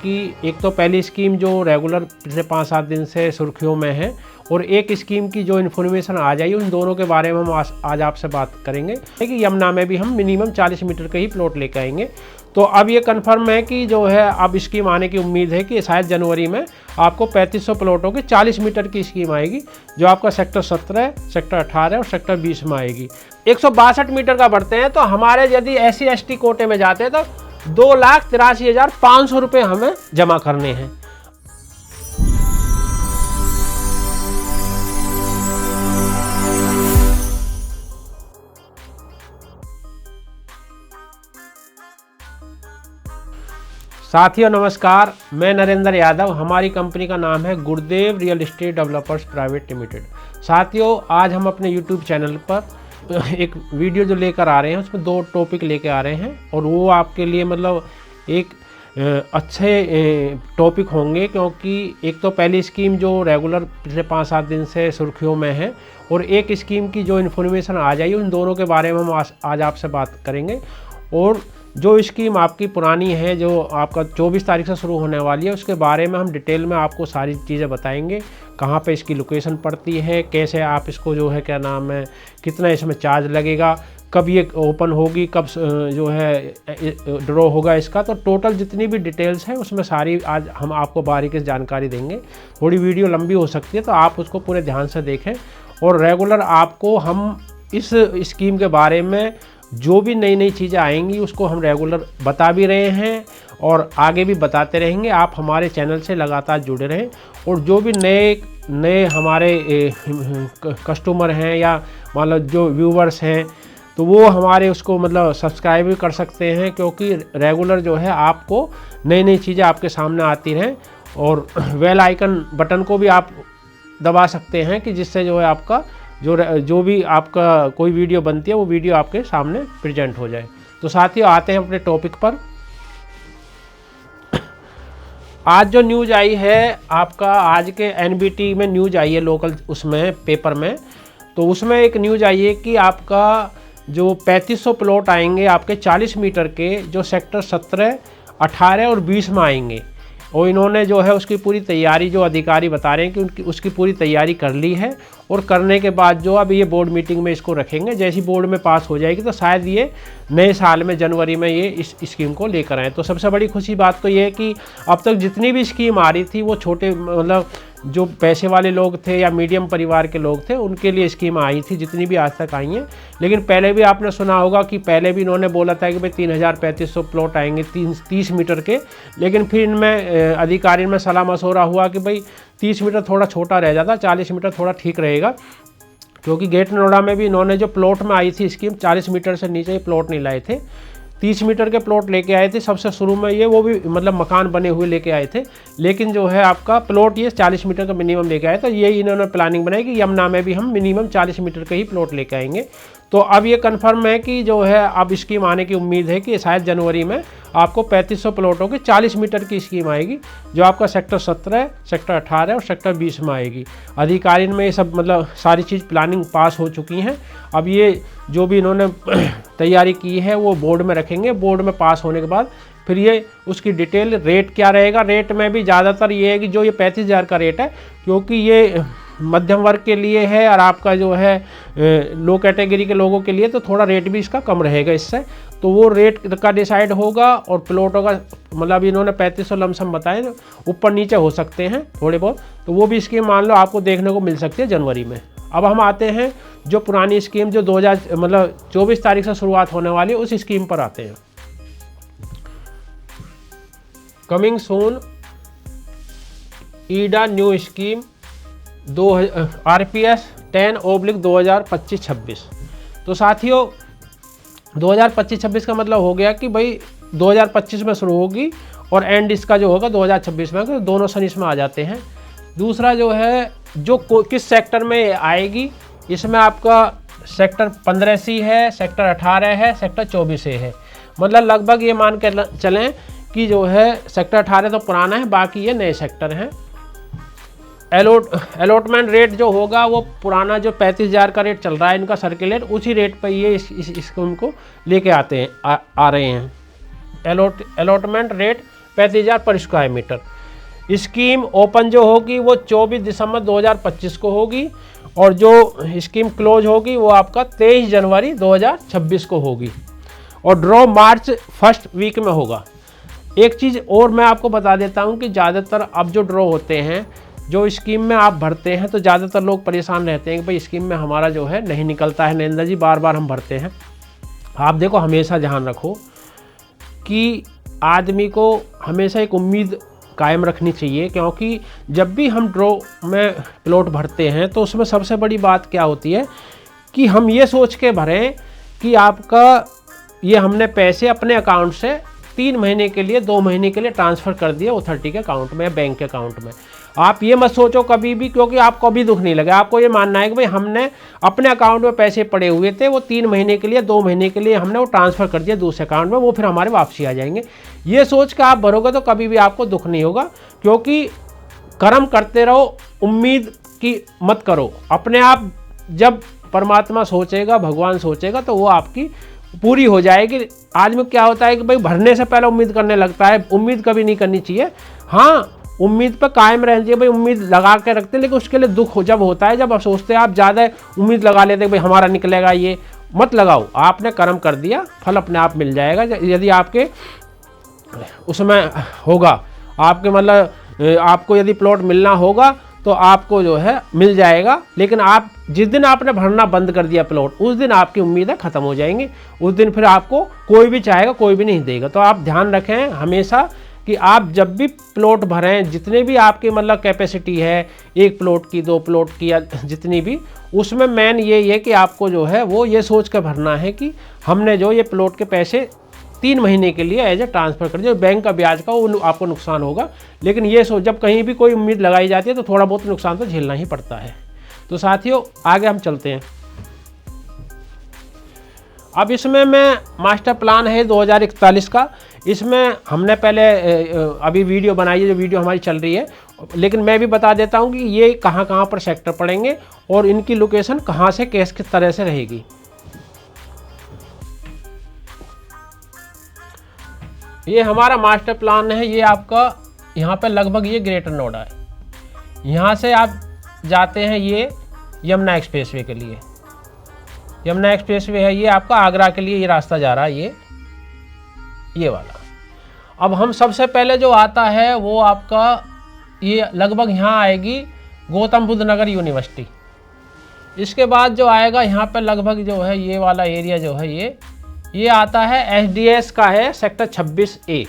क्योंकि एक तो पहली स्कीम जो रेगुलर पिछले 5-7 दिन से सुर्खियों में है और एक स्कीम की जो इन्फॉर्मेशन आ जाएगी, उन दोनों के बारे में हम आज आपसे बात करेंगे कि यमुना में भी हम मिनिमम 40 मीटर के ही प्लॉट लेकर आएंगे। तो अब ये कंफर्म है कि जो है अब स्कीम आने की उम्मीद है कि शायद जनवरी में आपको 3500 प्लॉटों की 40 मीटर की स्कीम आएगी, जो आपका सेक्टर 17, सेक्टर 18 और सेक्टर 20 में आएगी। 162 मीटर का बढ़ते हैं तो हमारे यदि SC/ST कोटे में जाते हैं तो 2,83,500 रुपये हमें जमा करने हैं। साथियों नमस्कार, मैं नरेंद्र यादव, हमारी कंपनी का नाम है गुरुदेव real estate developers private limited. साथियों आज हम अपने यूट्यूब चैनल पर एक वीडियो जो लेकर आ रहे हैं उसमें 2 टॉपिक लेकर आ रहे हैं और वो आपके लिए मतलब एक अच्छे टॉपिक होंगे, क्योंकि एक तो पहली स्कीम जो रेगुलर पिछले 5-7 दिन से सुर्खियों में है और एक स्कीम की जो इन्फॉर्मेशन आ जाएगी, उन दोनों के बारे में हम आज आपसे बात करेंगे। और जो स्कीम आपकी पुरानी है जो आपका 24 तारीख से शुरू होने वाली है, उसके बारे में हम डिटेल में आपको सारी चीज़ें बताएंगे। कहाँ पे इसकी लोकेशन पड़ती है, कैसे आप इसको जो है क्या नाम है, कितना इसमें चार्ज लगेगा, कब ये ओपन होगी, कब जो है ड्रॉ होगा इसका। तो टोटल जितनी भी डिटेल्स है उसमें सारी आज हम आपको बारीकी से जानकारी देंगे। थोड़ी वीडियो लंबी हो सकती है तो आप उसको पूरे ध्यान से देखें। और रेगुलर आपको हम इस स्कीम के बारे में जो भी नई नई चीज़ें आएंगी उसको हम रेगुलर बता भी रहे हैं और आगे भी बताते रहेंगे। आप हमारे चैनल से लगातार जुड़े रहें और जो भी नए हमारे कस्टमर हैं या मान लो जो व्यूवर्स हैं तो वो हमारे उसको मतलब सब्सक्राइब भी कर सकते हैं, क्योंकि रेगुलर जो है आपको नई नई चीज़ें आपके सामने आती रहें। और बेल आइकन बटन को भी आप दबा सकते हैं कि जिससे जो है आपका जो भी आपका कोई वीडियो बनती है वो वीडियो आपके सामने प्रेजेंट हो जाए। तो साथियों आते हैं अपने टॉपिक पर। आज जो न्यूज़ आई है आपका, आज के NBT में न्यूज़ आई है लोकल उसमें पेपर में, तो उसमें एक न्यूज़ आई है कि आपका जो 3500 प्लॉट आएंगे आपके 40 मीटर के, जो सेक्टर 17, 18 और 20 में आएंगे। और इन्होंने जो है उसकी पूरी तैयारी, जो अधिकारी बता रहे हैं कि उसकी पूरी तैयारी कर ली है और करने के बाद जो अब ये बोर्ड मीटिंग में इसको रखेंगे। जैसी बोर्ड में पास हो जाएगी तो शायद ये नए साल में जनवरी में ये इस स्कीम को लेकर आए। तो सबसे बड़ी खुशी बात तो ये है कि अब तक जितनी भी स्कीम आ रही थी वो छोटे मतलब जो पैसे वाले लोग थे या मीडियम परिवार के लोग थे उनके लिए स्कीम आई थी, जितनी भी आज तक आई हैं। लेकिन पहले भी आपने सुना होगा कि पहले भी इन्होंने बोला था कि भाई 3,3500 प्लॉट आएंगे 30 मीटर के। लेकिन फिर इनमें अधिकारी में सलाह मशवरा हुआ कि भाई 30 मीटर थोड़ा छोटा रह जाता, 40 मीटर थोड़ा ठीक रहेगा, क्योंकि गेट नोएडा में भी इन्होंने जो प्लॉट में आई थी स्कीम 40 मीटर से नीचे प्लॉट नहीं लाए थे, 30 मीटर के प्लॉट लेके आए थे सबसे शुरू में ये, वो भी मतलब मकान बने हुए लेके आए थे। लेकिन जो है आपका प्लॉट ये 40 मीटर का मिनिमम लेके आए, तो ये इन्होंने प्लानिंग बनाई कि यमुना में भी हम मिनिमम 40 मीटर के ही प्लॉट लेके आएंगे। तो अब ये कंफर्म है कि जो है अब स्कीम आने की उम्मीद है कि शायद जनवरी में आपको 3500 प्लॉटों की 40 मीटर की स्कीम आएगी, जो आपका सेक्टर 17, सेक्टर 18 और सेक्टर 20 में आएगी। अधिकारी में ये सब मतलब सारी चीज़ प्लानिंग पास हो चुकी हैं। अब ये जो भी इन्होंने तैयारी की है वो बोर्ड में रखेंगे। बोर्ड में पास होने के बाद फिर ये उसकी डिटेल रेट क्या रहेगा। रेट में भी ज़्यादातर ये है कि जो ये 35,000 का रेट है, क्योंकि ये मध्यम वर्ग के लिए है और आपका जो है लो कैटेगरी के लोगों के लिए तो थोड़ा रेट भी इसका कम रहेगा इससे। तो वो रेट का डिसाइड होगा और प्लॉटों का मतलब इन्होंने 3500 लमसम बताए, ऊपर नीचे हो सकते हैं थोड़े बहुत, तो वो भी स्कीम मान लो आपको देखने को मिल सकती है जनवरी में। अब हम आते हैं जो पुरानी स्कीम जो 24 तारीख से शुरुआत होने वाली है उस स्कीम पर आते हैं। कमिंग सून ईडा न्यू स्कीम RPS 10/2025-26। तो साथियों 2025-26 का मतलब हो गया कि भाई 2025 में शुरू होगी और एंड इसका जो होगा 2026 में, तो दोनों सन इसमें आ जाते हैं। दूसरा जो है जो किस सेक्टर में आएगी, इसमें आपका सेक्टर 15C है, सेक्टर 18 है, सेक्टर 24A है। मतलब लगभग ये मान के चलें कि जो है सेक्टर 18 तो पुराना है, बाकी ये नए सेक्टर हैं। अलॉटमेंट रेट जो होगा वो पुराना जो 35,000 का रेट चल रहा है इनका सर्कुलेट, उसी रेट पर ये इसको उनको लेके आते हैं आ रहे हैं। अलॉटमेंट रेट 35,000 पर स्क्वायर मीटर। स्कीम ओपन जो होगी वो 24 दिसंबर 2025 को होगी और जो स्कीम क्लोज होगी वो आपका 23 जनवरी 2026 को होगी और ड्रॉ मार्च फर्स्ट वीक में होगा। एक चीज़ और मैं आपको बता देता हूँ कि ज़्यादातर अब जो ड्रॉ होते हैं, जो स्कीम में आप भरते हैं, तो ज़्यादातर लोग परेशान रहते हैं कि भाई स्कीम में हमारा जो है नहीं निकलता है नरेंद्र जी, बार बार हम भरते हैं। आप देखो, हमेशा ध्यान रखो कि आदमी को हमेशा एक उम्मीद कायम रखनी चाहिए, क्योंकि जब भी हम ड्रॉ में प्लॉट भरते हैं तो उसमें सबसे बड़ी बात क्या होती है कि हम ये सोच के भरें कि आपका ये हमने पैसे अपने अकाउंट से 3 महीने के लिए 2 महीने के लिए ट्रांसफ़र कर दिए अथॉरिटी के अकाउंट में, बैंक के अकाउंट में। आप ये मत सोचो कभी भी, क्योंकि आपको अभी दुख नहीं लगे। आपको ये मानना है कि भाई हमने अपने अकाउंट में पैसे पड़े हुए थे, वो 3 महीने के लिए 2 महीने के लिए हमने वो ट्रांसफ़र कर दिया दूसरे अकाउंट में, वो फिर हमारे वापसी आ जाएंगे। ये सोच के आप भरोगे तो कभी भी आपको दुख नहीं होगा, क्योंकि कर्म करते रहो, उम्मीद की मत करो। अपने आप जब परमात्मा सोचेगा, भगवान सोचेगा, तो वो आपकी पूरी हो जाएगी। आदमी क्या होता है कि भाई भरने से पहले उम्मीद करने लगता है। उम्मीद कभी नहीं करनी चाहिए। हाँ, उम्मीद पर कायम रहना चाहिए, भाई उम्मीद लगा के रखते हैं, लेकिन उसके लिए दुख जब होता है, जब आप सोचते हैं, आप ज़्यादा उम्मीद लगा लेते हैं भाई हमारा निकलेगा, ये मत लगाओ। आपने कर्म कर दिया, फल अपने आप मिल जाएगा। यदि आपके उसमें होगा, आपके मतलब आपको यदि प्लॉट मिलना होगा तो आपको जो है मिल जाएगा। लेकिन आप जिस दिन आपने भरना बंद कर दिया प्लॉट, उस दिन आपकी उम्मीदें ख़त्म हो जाएंगी। उस दिन फिर आपको कोई भी चाहेगा, कोई भी नहीं देगा। तो आप ध्यान रखें हमेशा कि आप जब भी प्लॉट भरें, जितने भी आपकी मतलब कैपेसिटी है, 1 प्लॉट की, 2 प्लॉट की, या जितनी भी, उसमें मेन ये है कि आपको जो है वो ये सोच कर भरना है कि हमने जो ये प्लॉट के पैसे 3 महीने के लिए एज ए ट्रांसफ़र कर दिया। बैंक का ब्याज का वो आपको नुकसान होगा, लेकिन ये जब कहीं भी कोई उम्मीद लगाई जाती है तो थोड़ा बहुत नुकसान तो झेलना ही पड़ता है। तो साथियों, आगे हम चलते हैं। अब इसमें मैं मास्टर प्लान है 2041 का, इसमें हमने पहले अभी वीडियो बनाई है, जो वीडियो हमारी चल रही है, लेकिन मैं भी बता देता हूँ कि ये कहाँ कहाँ पर सेक्टर पड़ेंगे और इनकी लोकेशन कहाँ से किस तरह से रहेगी। ये हमारा मास्टर प्लान है। ये आपका यहाँ पे लगभग ये ग्रेटर नोएडा है। यहाँ से आप जाते हैं ये यमुना एक्सप्रेसवे के लिए, यमुना एक्सप्रेसवे है ये आपका आगरा के लिए, ये रास्ता जा रहा है ये वाला। अब हम सबसे पहले जो आता है वो आपका ये लगभग यहाँ आएगी गौतम बुद्ध नगर यूनिवर्सिटी। इसके बाद जो आएगा यहाँ पे लगभग जो है ये वाला एरिया जो है ये आता है एसडीएस का है, सेक्टर 26A।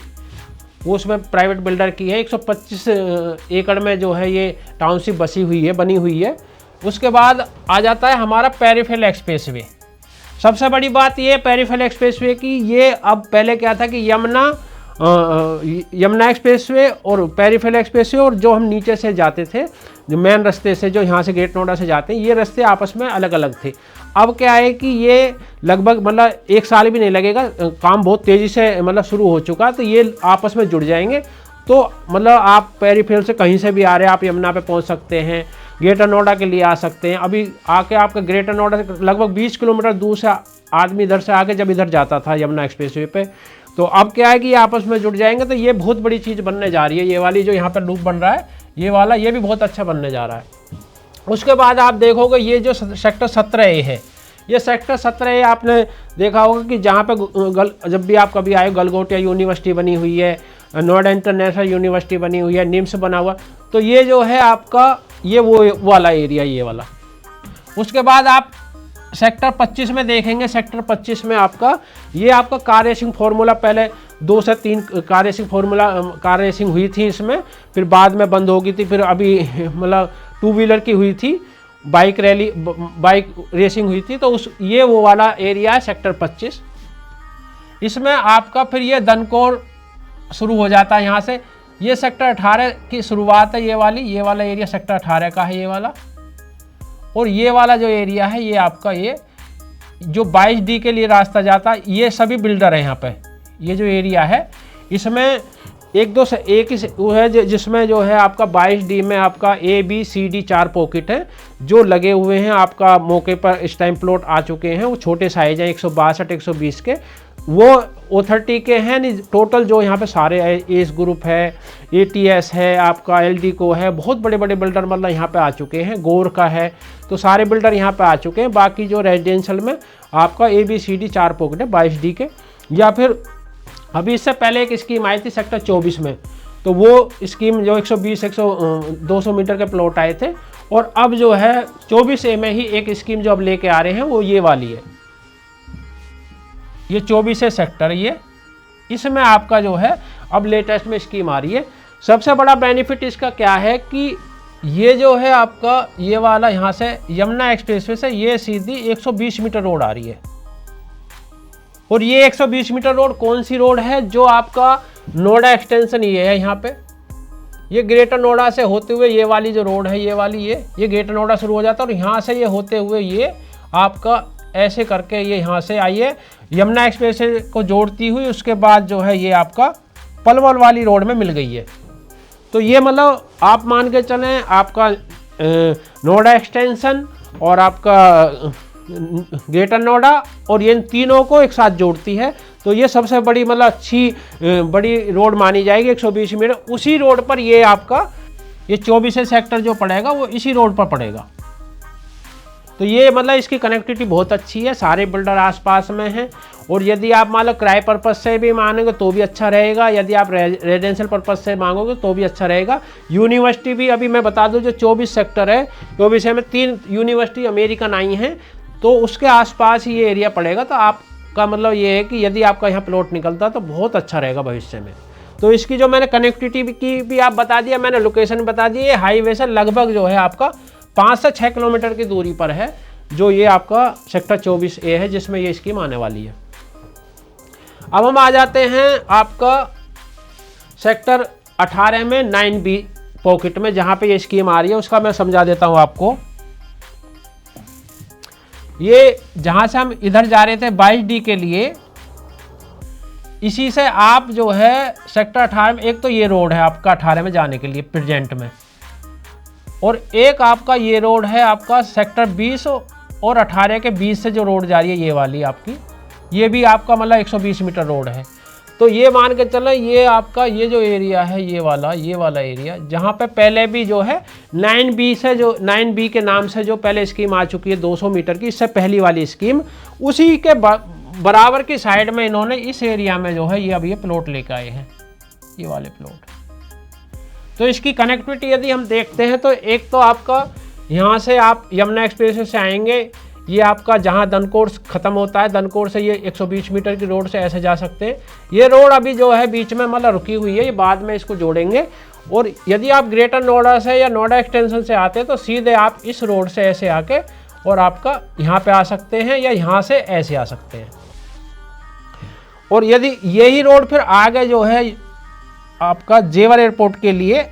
वो उसमें प्राइवेट बिल्डर की है। 125 एकड़ में जो है ये टाउनशिप बनी हुई है। उसके बाद आ जाता है हमारा पेरिफेरल एक्सप्रेसवे। सबसे बड़ी बात ये पेरिफेरल एक्सप्रेसवे की, ये अब पहले क्या था कि यमुना एक्सप्रेसवे और पेरिफेरल एक्सप्रेसवे, और जो हम नीचे से जाते थे, जो मेन रास्ते से, जो यहाँ से ग्रेटर नोएडा से जाते हैं, ये रास्ते आपस में अलग अलग थे। अब क्या है कि ये लगभग मतलब 1 साल भी नहीं लगेगा, काम बहुत तेज़ी से मतलब शुरू हो चुका, तो ये आपस में जुड़ जाएंगे। तो मतलब आप पेरिफेरल से कहीं से भी आ रहे हैं, आप यमुना पे पहुँच सकते हैं, ग्रेटर नोएडा के लिए आ सकते हैं। अभी आके आपका ग्रेटर नोएडा से लगभग 20 किलोमीटर दूर से आदमी इधर से आके जब इधर जाता था यमुना एक्सप्रेसवे पे, तो अब क्या है कि ये आपस में जुड़ जाएंगे। तो ये बहुत बड़ी चीज़ बनने जा रही है। ये वाली जो यहाँ पर लूप बन रहा है, ये वाला, ये भी बहुत अच्छा बनने जा रहा है। उसके बाद आप देखोगे ये जो सेक्टर 17A है, ये सेक्टर 17A आपने देखा होगा कि जहाँ पे जब भी आप कभी आए, गलगोटिया यूनिवर्सिटी बनी हुई है, नोएडा इंटरनेशनल यूनिवर्सिटी बनी हुई है, निम्स बना हुआ, तो ये जो है आपका ये वो वाला एरिया, ये वाला। उसके बाद आप सेक्टर 25 में देखेंगे। सेक्टर 25 में आपका ये आपका कार रेसिंग फार्मूला, पहले 2 से 3 कार रेसिंग हुई थी इसमें, फिर बाद में बंद हो गई थी, फिर अभी मतलब 2 व्हीलर की हुई थी, बाइक रेसिंग हुई थी। तो ये वो वाला एरिया है सेक्टर 25। इसमें आपका फिर ये दनकोर शुरू हो जाता है यहाँ से। ये सेक्टर 18 की शुरुआत है, ये वाला एरिया सेक्टर 18 का है ये वाला। और ये वाला जो एरिया है, ये आपका ये जो 22D के लिए रास्ता जाता है, ये सभी बिल्डर है यहाँ पे। ये जो एरिया है इसमें 1-2 से एक ही वो है जिसमें जो है आपका 22D में आपका ABCD 4 पॉकेट है जो लगे हुए हैं। आपका मौके पर इस टाइम प्लॉट आ चुके हैं, वो छोटे साइज हैं, 162 120 के। वो O30 के हैं नहीं, टोटल जो यहाँ पे सारे एस ग्रुप है, ATS है, आपका LDCO है, बहुत बड़े बड़े बिल्डर मतलब यहाँ पे आ चुके हैं, गोर का है, तो सारे बिल्डर यहाँ पे आ चुके हैं। बाकी जो रेजिडेंशियल में आपका ABCD 4 पॉकेट है 22D के, या फिर अभी इससे पहले एक स्कीम आई थी सेक्टर 24 में, तो वो स्कीम जो 200 मीटर के प्लॉट आए थे, और अब जो है 24A में ही एक स्कीम जो अब लेके आ रहे हैं वो ये वाली है, ये 24A सेक्टर, ये इसमें आपका जो है अब लेटेस्ट में स्कीम आ रही है। सबसे बड़ा बेनिफिट इसका क्या है कि ये जो है आपका ये वाला यहाँ से यमुना एक्सप्रेसवे से ये सीधी 120 मीटर रोड आ रही है, और ये 120 मीटर रोड कौन सी रोड है, जो आपका नोएडा एक्सटेंशन ये है, यहाँ पे ये ग्रेटर नोएडा से होते हुए ये वाली जो रोड है, ये वाली ये ग्रेटर नोएडा शुरू हो जाता है, और यहाँ से ये होते हुए ये आपका ऐसे करके ये यहाँ से आइए यमुना एक्सप्रेस को जोड़ती हुई, उसके बाद जो है ये आपका पलवल वाली रोड में मिल गई है। तो ये मतलब आप मान के चलें आपका नोएडा एक्सटेंशन और आपका ग्रेटर नोएडा और ये तीनों को एक साथ जोड़ती है, तो ये सबसे बड़ी मतलब अच्छी बड़ी रोड मानी जाएगी 120 मीटर। उसी रोड पर ये आपका ये 24 सेक्टर जो पड़ेगा वो इसी रोड पर पड़ेगा। तो ये मतलब इसकी कनेक्टिविटी बहुत अच्छी है, सारे बिल्डर आसपास में हैं, और यदि आप मान लो किराए पर्पज़ से भी मांगोगे तो भी अच्छा रहेगा, यदि आप रेजिडेंशियल पर्पज़ से मांगोगे तो भी अच्छा रहेगा। यूनिवर्सिटी भी अभी मैं बता दूं जो 24 सेक्टर है, 24 में 3 यूनिवर्सिटी अमेरिकन आई हैं, तो उसके आसपास ही ये एरिया पड़ेगा। तो आपका मतलब ये है कि यदि आपका यहाँ प्लॉट निकलता तो बहुत अच्छा रहेगा भविष्य में। तो इसकी जो मैंने कनेक्टिविटी की भी आप बता दिया, मैंने लोकेशन बता दी, ये हाईवे से लगभग जो है आपका 5 से 6 किलोमीटर की दूरी पर है, जो ये आपका सेक्टर 24A है जिसमें ये स्कीम आने वाली है। अब हम आ जाते हैं आपका सेक्टर 18 में 9B पॉकेट में, जहाँ पे ये स्कीम आ रही है उसका मैं समझा देता हूँ आपको। ये जहाँ से हम इधर जा रहे थे 22D के लिए, इसी से आप जो है सेक्टर 18 में, एक तो ये रोड है आपका 18 में जाने के लिए प्रेजेंट में, और एक आपका ये रोड है आपका सेक्टर 20 और 18 के 20 से जो रोड जा रही है ये वाली आपकी, ये भी आपका मतलब 120 मीटर रोड है। तो ये मान के चलो ये आपका ये जो एरिया है ये वाला एरिया, जहाँ पे पहले भी जो है 9B से जो 9B के नाम से जो पहले स्कीम आ चुकी है 200 मीटर की, इससे पहली वाली स्कीम, उसी के बराबर की साइड में इन्होंने इस एरिया में जो है ये अब ये प्लॉट लेकर आए हैं, ये वाले प्लॉट। तो इसकी कनेक्टिविटी यदि हम देखते हैं तो एक तो आपका यहाँ से आप यमुना एक्सप्रेस से आएंगे, ये आपका जहाँ दनकोर ख़त्म होता है, दनकोर से ये 120 मीटर की रोड से ऐसे जा सकते हैं। ये रोड अभी जो है बीच में मतलब रुकी हुई है, ये बाद में इसको जोड़ेंगे। और यदि आप ग्रेटर नोएडा से या नोएडा एक्सटेंशन से आते हैं तो सीधे आप इस रोड से ऐसे आके और आपका यहाँ पे आ सकते हैं, या यहाँ से ऐसे आ सकते हैं। और यदि यही रोड फिर आगे जो है आपका जेवर एयरपोर्ट के लिए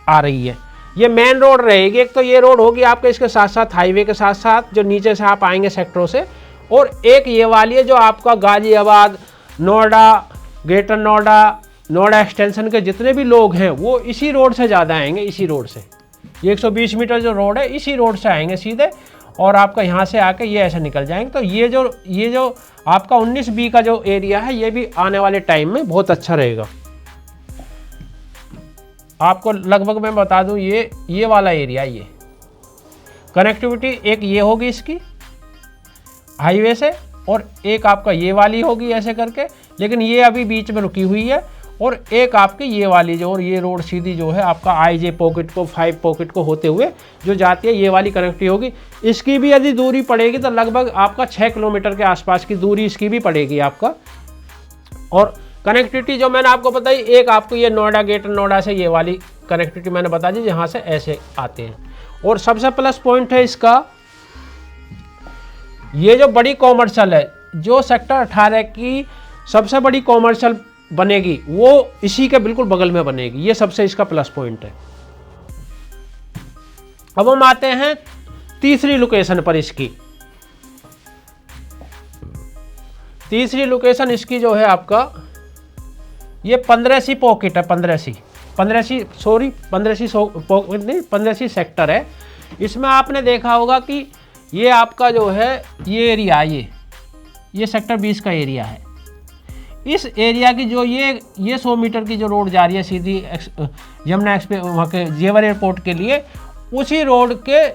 आ रही है, ये मेन रोड रहेगी। एक तो ये रोड होगी आपके इसके साथ साथ हाईवे के साथ साथ जो नीचे से आप आएंगे सेक्टरों से, और एक ये वाली है जो आपका गाजियाबाद, नोएडा, ग्रेटर नोएडा, नोएडा एक्सटेंशन के जितने भी लोग हैं वो इसी रोड से ज़्यादा आएंगे, इसी रोड से। ये 120 मीटर जो रोड है इसी रोड से आएंगे सीधे, और आपका यहाँ से आके ये ऐसे निकल जाएंगे। तो ये जो आपका 19B का जो एरिया है ये भी आने वाले टाइम में बहुत अच्छा रहेगा। आपको लगभग मैं बता दूं ये वाला एरिया, ये कनेक्टिविटी एक ये होगी इसकी हाईवे से, और एक आपका ये वाली होगी ऐसे करके, लेकिन ये अभी बीच में रुकी हुई है। और एक आपकी ये वाली जो, और ये रोड सीधी जो है आपका IJ पॉकेट को 5 पॉकेट को होते हुए जो जाती है, ये वाली कनेक्टिविटी होगी। इसकी भी यदि दूरी पड़ेगी तो लगभग आपका 6 किलोमीटर के आसपास की दूरी इसकी भी पड़ेगी आपका। और कनेक्टिविटी जो मैंने आपको बताई, एक आपको ये नोएडा ग्रेटर नोएडा से ये वाली कनेक्टिविटी मैंने बता दी जहाँ से ऐसे आते हैं। और सबसे प्लस पॉइंट है इसका ये जो बड़ी कॉमर्शियल है, जो सेक्टर 18 की सबसे बड़ी कॉमर्शियल बनेगी वो इसी के बिल्कुल बगल में बनेगी, ये सबसे इसका प्लस पॉइंट है। अब हम आते हैं तीसरी लोकेशन पर। इसकी तीसरी लोकेशन इसकी जो है आपका ये 15C पॉकेट है, 15C सेक्टर है। इसमें आपने देखा होगा कि ये आपका जो है ये एरिया, ये सेक्टर 20 का एरिया है। इस एरिया की जो ये 100 मीटर की जो रोड जा रही है सीधी यमुना एक्सप्रेस वहाँ के जेवर एयरपोर्ट के लिए, उसी रोड के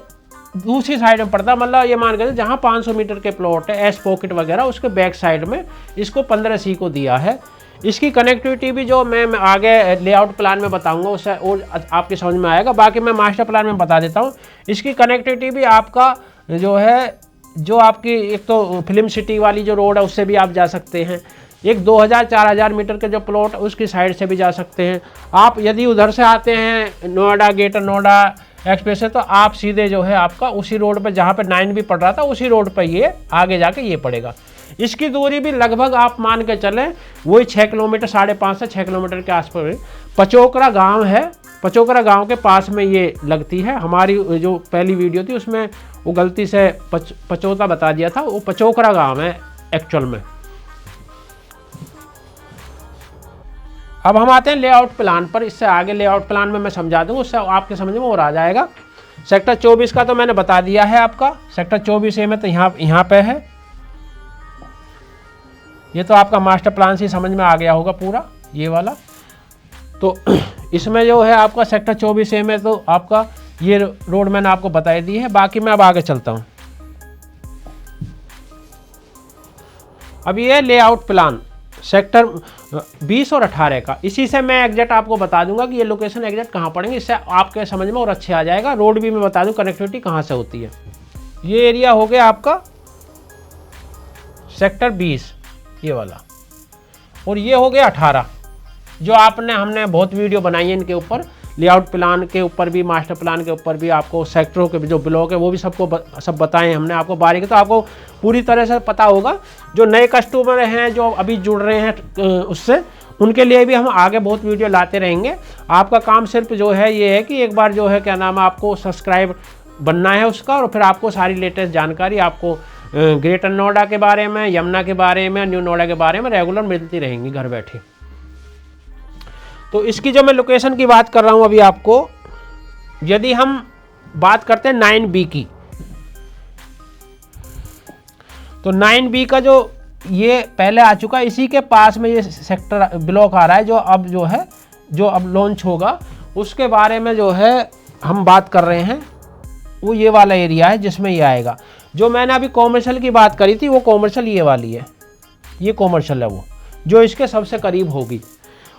दूसरी साइड में पड़ता है। मतलब ये मान के जहाँ 500 मीटर के प्लॉट है एस पॉकेट वगैरह, उसके बैक साइड में इसको 15C को दिया है। इसकी कनेक्टिविटी भी जो मैं आगे लेआउट प्लान में बताऊंगा उससे और आपके समझ में आएगा। बाकी मैं मास्टर प्लान में बता देता हूँ। इसकी कनेक्टिविटी भी आपका जो है, जो आपकी एक तो फिल्म सिटी वाली जो रोड है उससे भी आप जा सकते हैं, एक 2000-4000 मीटर के जो प्लॉट उसकी साइड से भी जा सकते हैं। आप यदि उधर से आते हैं नोएडा ग्रेटर नोएडा एक्सप्रेस से, तो आप सीधे जो है आपका उसी रोड पर जहाँ पे 9B पड़ रहा था उसी रोड पर ये आगे जाके ये पड़ेगा। इसकी दूरी भी लगभग आप मान के चलें वही 6 किलोमीटर, 5.5 से 6 किलोमीटर के आसपास। पचोकरा गांव है, पचोकरा गांव के पास में ये लगती है। हमारी जो पहली वीडियो थी उसमें वो गलती से पचोता बता दिया था, वो पचोकरा गांव है एक्चुअल में। अब हम आते हैं लेआउट प्लान पर। इससे आगे लेआउट प्लान में मैं समझा दूंगा, उससे आपके समझ में और आ जाएगा। सेक्टर 24 का तो मैंने बता दिया है आपका। सेक्टर 24A में तो यहाँ पे है, ये तो आपका मास्टर प्लान से समझ में आ गया होगा पूरा ये वाला। तो इसमें जो है आपका सेक्टर 24A में तो आपका ये रोड मैंने आपको बताई दी है। बाकी मैं अब आगे चलता हूँ। अब ये लेआउट प्लान सेक्टर 20 और 18 का, इसी से मैं एग्जैक्ट आपको बता दूंगा कि ये लोकेशन एग्जैक्ट कहाँ पड़ेंगे। इससे आपके समझ में और अच्छे आ जाएगा। रोड भी मैं बता दूं कनेक्टिविटी कहाँ से होती है। ये एरिया हो गया आपका सेक्टर 20 ये वाला, और ये हो गया 18 जो हमने बहुत वीडियो बनाई है इनके ऊपर, लेआउट प्लान के ऊपर भी, मास्टर प्लान के ऊपर भी, आपको सेक्टरों के जो ब्लॉक है वो भी सब बताएं हमने आपको बारीकी, तो आपको पूरी तरह से पता होगा। जो नए कस्टमर हैं जो अभी जुड़ रहे हैं उससे, उनके लिए भी हम आगे बहुत वीडियो लाते रहेंगे। आपका काम सिर्फ जो है ये है कि एक बार जो है क्या नाम है आपको सब्सक्राइब बनना है उसका, और फिर आपको सारी लेटेस्ट जानकारी आपको ग्रेटर नोएडा के बारे में, यमुना के बारे में, न्यू नोएडा के बारे में रेगुलर मिलती रहेंगी घर बैठे। तो इसकी जो मैं लोकेशन की बात कर रहा हूं अभी आपको, यदि हम बात करते हैं 9B की, तो 9B का जो ये पहले आ चुका है, इसी के पास में ये सेक्टर ब्लॉक आ रहा है जो अब लॉन्च होगा। उसके बारे में जो है हम बात कर रहे हैं, वो ये वाला एरिया है जिसमें ये आएगा। जो मैंने अभी कॉमर्शियल की बात करी थी वो कॉमर्शियल ये वाली है, ये कॉमर्शियल है वो जो इसके सबसे करीब होगी।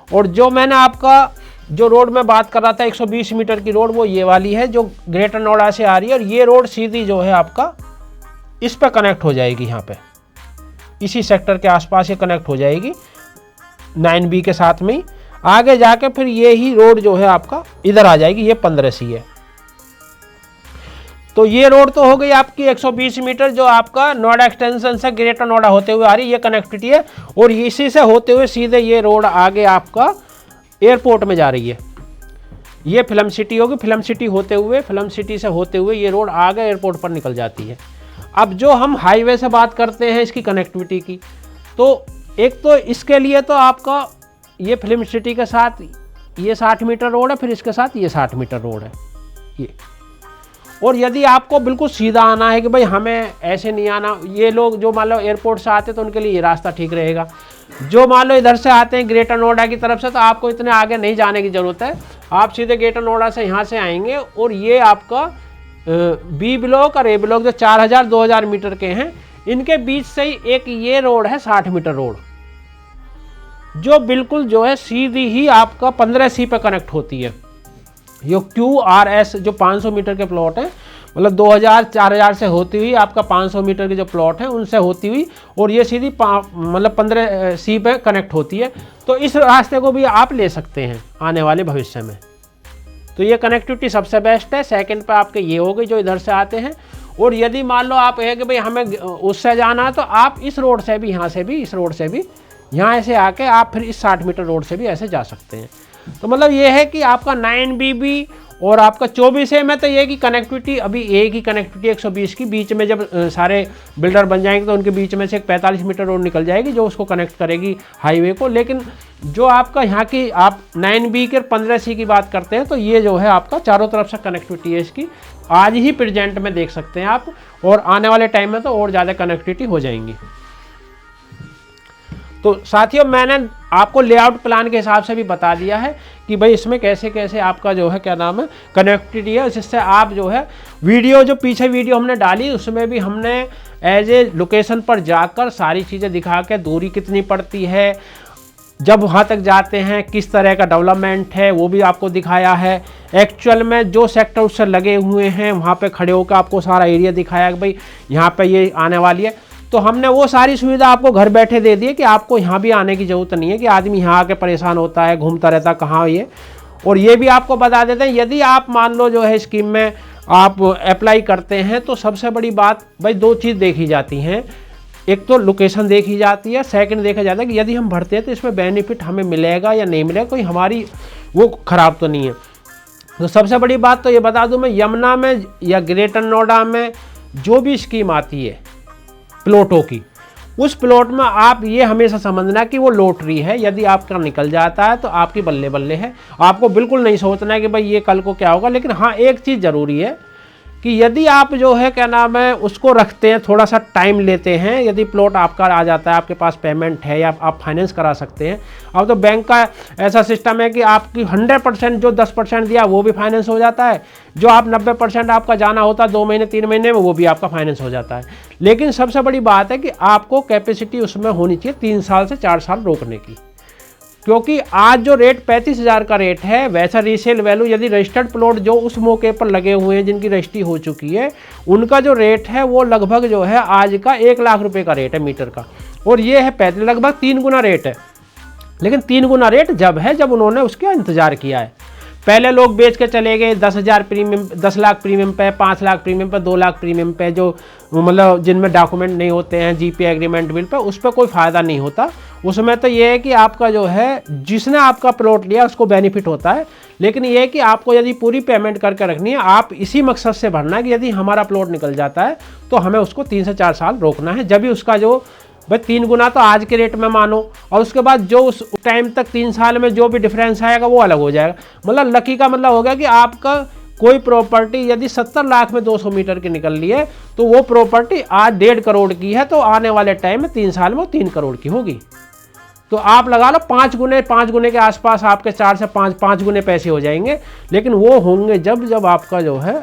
और जो मैंने आपका जो रोड में बात कर रहा था 120 मीटर की रोड, वो ये वाली है जो ग्रेटर नोएडा से आ रही है। और ये रोड सीधी जो है आपका इस पे कनेक्ट हो जाएगी, यहाँ पे इसी सेक्टर के आसपास ये कनेक्ट हो जाएगी 9B के साथ में ही। आगे जाके फिर ये ही रोड जो है आपका इधर आ जाएगी, ये 15C है। तो ये रोड तो हो गई आपकी 120 मीटर जो आपका नोएडा एक्सटेंशन से ग्रेटर नोएडा होते हुए आ रही है, ये कनेक्टिविटी है। और इसी से होते हुए सीधे ये रोड आगे आपका एयरपोर्ट में जा रही है। ये फिल्म सिटी होगी, फिल्म सिटी होते हुए, फिल्म सिटी से होते हुए ये रोड आगे एयरपोर्ट पर निकल जाती है। अब जो हम हाईवे से बात करते हैं इसकी कनेक्टिविटी की, तो एक तो इसके लिए तो आपका ये फिल्म सिटी के साथ ये 60 मीटर रोड है, फिर इसके साथ ये 60 मीटर रोड है ये। और यदि आपको बिल्कुल सीधा आना है कि भाई हमें ऐसे नहीं आना, ये लोग जो मान लो एयरपोर्ट से आते हैं तो उनके लिए ये रास्ता ठीक रहेगा। जो मान लो इधर से आते हैं ग्रेटर नोएडा की तरफ से, तो आपको इतने आगे नहीं जाने की ज़रूरत है। आप सीधे ग्रेटर नोएडा से यहाँ से आएंगे और ये आपका B ब्लॉक और A ब्लॉक जो 4000-2000 मीटर के हैं, इनके बीच से ही एक ये रोड है 60 मीटर रोड, जो बिल्कुल जो है सीधी ही आपका 15C पे कनेक्ट होती है। ये QRS जो 500 मीटर के प्लॉट हैं, मतलब 2000-4000 से होती हुई आपका 500 मीटर के जो प्लॉट हैं उनसे होती हुई, और ये सीधी मतलब 15C पे कनेक्ट होती है। तो इस रास्ते को भी आप ले सकते हैं आने वाले भविष्य में। तो ये कनेक्टिविटी सबसे बेस्ट है। सेकंड पे आपके ये हो गई जो इधर से आते हैं। और यदि मान लो आप है कि भाई हमें उससे जाना है, तो आप इस रोड से भी, यहाँ से भी, इस रोड से भी, यहाँ ऐसे आके आप फिर इस 60 मीटर रोड से भी ऐसे जा सकते हैं। तो मतलब ये है कि आपका 9BB और आपका 24A में तो ये की कनेक्टिविटी अभी एक ही कनेक्टिविटी 120 की, बीच में जब सारे बिल्डर बन जाएंगे तो उनके बीच में से एक 45 मीटर रोड निकल जाएगी जो उसको कनेक्ट करेगी हाईवे को। लेकिन जो आपका यहाँ की आप 9B के 15C की बात करते हैं, तो ये जो है आपका चारों तरफ से कनेक्टिविटी है इसकी, आज ही प्रेजेंट में देख सकते हैं आप, और आने वाले टाइम में तो और ज़्यादा कनेक्टिविटी हो जाएंगी। तो साथियों मैंने आपको लेआउट प्लान के हिसाब से भी बता दिया है कि भाई इसमें कैसे कैसे आपका जो है क्या नाम है कनेक्टिविटी है, जिससे आप जो है वीडियो जो पीछे वीडियो हमने डाली उसमें भी हमने एज ए लोकेशन पर जाकर सारी चीज़ें दिखा के दूरी कितनी पड़ती है, जब वहाँ तक जाते हैं किस तरह का डेवलपमेंट है वो भी आपको दिखाया है। एक्चुअल में जो सेक्टर उससे लगे हुए हैं वहाँ पे खड़े होकर आपको सारा एरिया दिखाया कि भाई यहाँ पे ये आने वाली है। तो हमने वो सारी सुविधा आपको घर बैठे दे दी है कि आपको यहाँ भी आने की ज़रूरत नहीं है कि आदमी यहाँ आके परेशान होता है, घूमता रहता कहाँ ये। और ये भी आपको बता देते हैं यदि आप मान लो जो है स्कीम में आप अप्लाई करते हैं तो सबसे बड़ी बात भाई 2 चीज़ देखी जाती हैं, एक तो लोकेशन देखी जाती है, सेकंड देखा जाता है कि यदि हम भरते हैं तो इसमें बेनिफिट हमें मिलेगा या नहीं मिलेगा, कोई हमारी वो ख़राब तो नहीं है। तो सबसे बड़ी बात तो ये बता दूं मैं, यमुना में या ग्रेटर नोएडा में जो भी स्कीम आती है प्लॉटों की, उस प्लॉट में आप ये हमेशा समझना कि वो लॉटरी है। यदि आपका निकल जाता है तो आपकी बल्ले बल्ले है, आपको बिल्कुल नहीं सोचना है कि भाई ये कल को क्या होगा। लेकिन हाँ एक चीज़ ज़रूरी है कि यदि आप जो है क्या नाम है उसको रखते हैं, थोड़ा सा टाइम लेते हैं, यदि प्लॉट आपका आ जाता है, आपके पास पेमेंट है या आप फाइनेंस करा सकते हैं। अब तो बैंक का ऐसा सिस्टम है कि आपकी 100% जो 10% दिया वो भी फाइनेंस हो जाता है, जो आप 90% आपका जाना होता है 2 महीने 3 महीने में वो भी आपका फाइनेंस हो जाता है। लेकिन सबसे बड़ी बात है कि आपको कैपेसिटी उसमें होनी चाहिए 3 साल से 4 साल रोकने की, क्योंकि आज जो रेट 35,000 का रेट है वैसा रीसेल वैल्यू यदि रजिस्टर्ड प्लॉट जो उस मौके पर लगे हुए हैं जिनकी रजिस्ट्री हो चुकी है उनका जो रेट है वो लगभग जो है आज का 1 लाख रुपए का रेट है मीटर का, और ये है 35, लगभग 3 गुना रेट है। लेकिन 3 गुना रेट जब है जब उन्होंने उसका इंतजार किया है। पहले लोग बेच के चले गए 10,000 प्रीमियम, 10 लाख प्रीमियम पे, 5 लाख प्रीमियम पे, 2 लाख प्रीमियम पे, जो मतलब जिनमें डॉक्यूमेंट नहीं होते हैं, जीपे एग्रीमेंट बिल पे, उस पर कोई फ़ायदा नहीं होता। उसमें तो ये है कि आपका जो है जिसने आपका प्लॉट लिया उसको बेनिफिट होता है। लेकिन ये है कि आपको यदि पूरी पेमेंट करके रखनी है, आप इसी मकसद से भरना है कि यदि हमारा प्लॉट निकल जाता है तो हमें उसको 3 से 4 साल रोकना है, जब भी उसका जो भाई 3 गुना तो आज के रेट में मानो, और उसके बाद जो उस टाइम तक 3 साल में जो भी डिफरेंस आएगा वो अलग हो जाएगा। मतलब लकी का मतलब हो गया कि आपका कोई प्रॉपर्टी यदि 70 लाख में 200 मीटर की निकल ली है तो वो प्रॉपर्टी आज 1.5 करोड़ की है, तो आने वाले टाइम में 3 साल में वो 3 करोड़ की होगी। तो आप लगा लो 5 गुने के आसपास आपके 4 से 5 गुने पैसे हो जाएंगे। लेकिन वो होंगे जब आपका जो है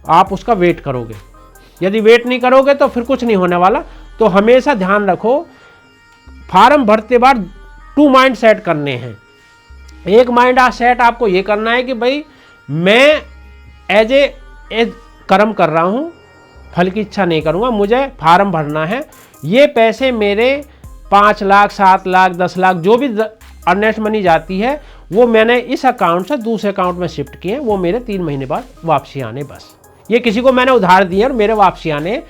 आप उसका वेट करोगे। यदि वेट नहीं करोगे तो फिर कुछ नहीं होने वाला। तो हमेशा ध्यान रखो, फार्म भरते बार 2 माइंड सेट करने हैं। एक माइंड सेट आपको ये करना है कि भाई मैं एज ए कर्म कर रहा हूँ, फल की इच्छा नहीं करूँगा, मुझे फार्म भरना है, ये पैसे मेरे 5 लाख 7 लाख 10 लाख जो भी अर्नेस्ट मनी जाती है वो मैंने इस अकाउंट से दूसरे अकाउंट में शिफ्ट किए, वो मेरे 3 महीने बाद वापसी आने। बस ये किसी को मैंने उधार दिए और मेरे वापसी आने,